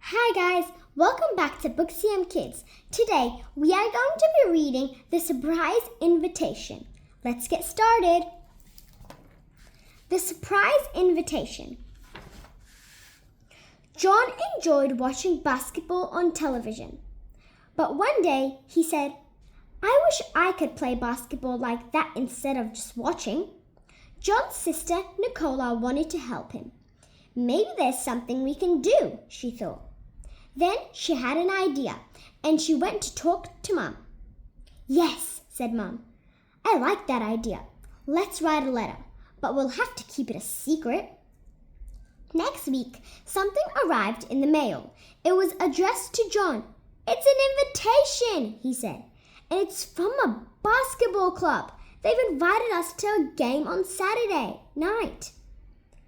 Hi guys, welcome back to BookCM Kids. Today we are going to be reading The Surprise Invitation. Let's get started. The Surprise Invitation. John enjoyed watching basketball on television, but one day he said, "I wish I could play basketball like that instead of just watching." John's sister Nicola wanted to help him. Maybe there's something we can do, she thought. Then she had an idea, and she went to talk to Mum. "Yes," said Mum. "I like that idea. Let's write a letter, but we'll have to keep it a secret." Next week, something arrived in the mail. It was addressed to John. "It's an invitation," he said, "and it's from a basketball club. They've invited us to a game on Saturday night."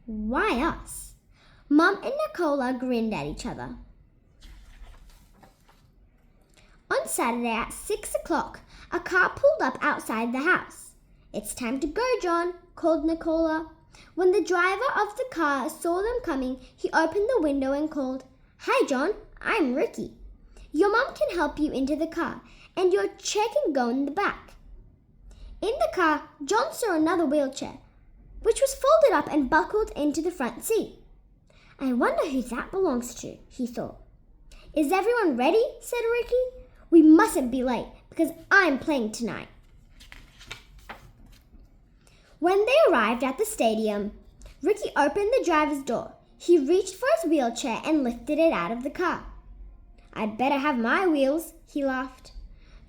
"Why us?" Mum and Nicola grinned at each other. On Saturday at 6 o'clock, a car pulled up outside the house. "It's time to go, John," called Nicola. When the driver of the car saw them coming, he opened the window and called, "Hi, John, I'm Ricky. Your mum can help you into the car, and your chair can go in the back." In the car, John saw another wheelchair, which was folded up and buckled into the front seat. "I wonder who that belongs to," he thought. "Is everyone ready?" said Ricky. "We mustn't be late because I'm playing tonight." When they arrived at the stadium, Ricky opened the driver's door. He reached for his wheelchair and lifted it out of the car. "I'd better have my wheels," he laughed.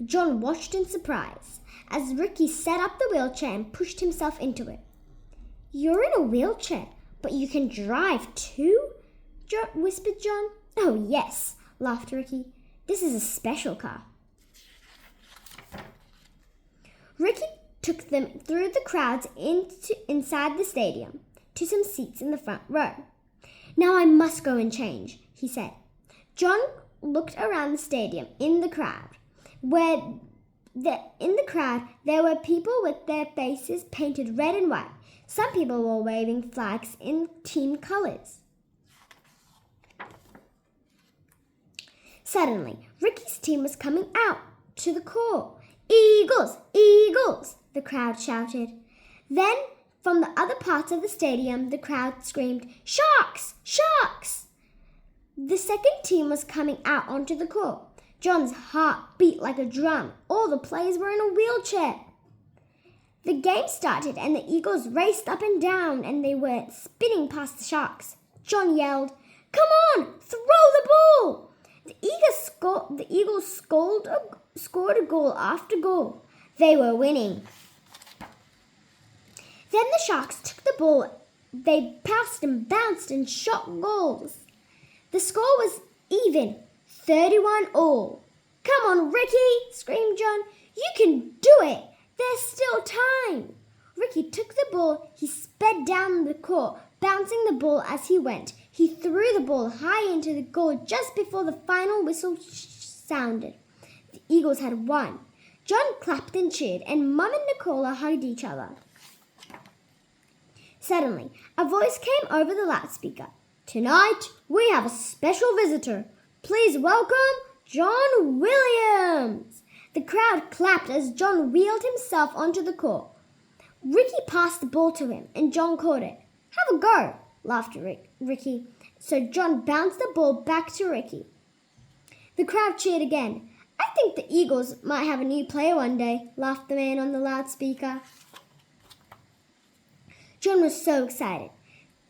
John watched in surprise as Ricky set up the wheelchair and pushed himself into it. "You're in a wheelchair, but you can drive too?" whispered John. "Oh, yes," laughed Ricky. "This is a special car." Ricky took them through the crowds inside the stadium to some seats in the front row. "Now I must go and change," he said. John looked around the stadium. In the crowd, there were people with their faces painted red and white. Some people were waving flags in team colors. Suddenly, Ricky's team was coming out to the call. "Eagles! Eagles!" the crowd shouted. Then, from the other parts of the stadium, the crowd screamed, "Sharks! Sharks!" The second team was coming out onto the court. John's heart beat like a drum. All the players were in a wheelchair. The game started and the Eagles raced up and down and they were spinning past the Sharks. John yelled, "Come on, throw the ball!" The Eagles scored a goal after goal. They were winning. Then the Sharks took the ball. They passed and bounced and shot goals. The score was even, 31 all. "Come on, Ricky," screamed John. "You can do it. There's still time." Ricky took the ball. He sped down the court, bouncing the ball as he went. He threw the ball high into the goal just before the final whistle sounded. The Eagles had won. John clapped and cheered, and Mum and Nicola hugged each other. Suddenly, a voice came over the loudspeaker. "Tonight, we have a special visitor. Please welcome John Williams." The crowd clapped as John wheeled himself onto the court. Ricky passed the ball to him, and John caught it. "Have a go," laughed Ricky. So John bounced the ball back to Ricky. The crowd cheered again. "I think the Eagles might have a new player one day," laughed the man on the loudspeaker. John was so excited.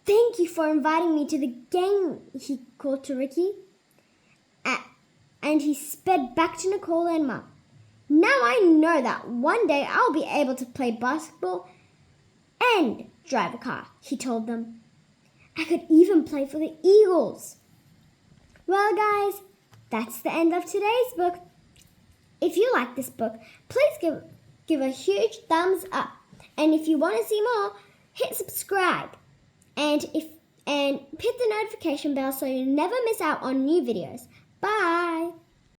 "Thank you for inviting me to the game," he called to Ricky. And he sped back to Nicola and Mum. "Now I know that one day I'll be able to play basketball and drive a car," he told them. "I could even play for the Eagles." Well, guys, that's the end of today's book. If you like this book, please give a huge thumbs up. And if you want to see more, hit subscribe. And hit the notification bell so you never miss out on new videos. Bye!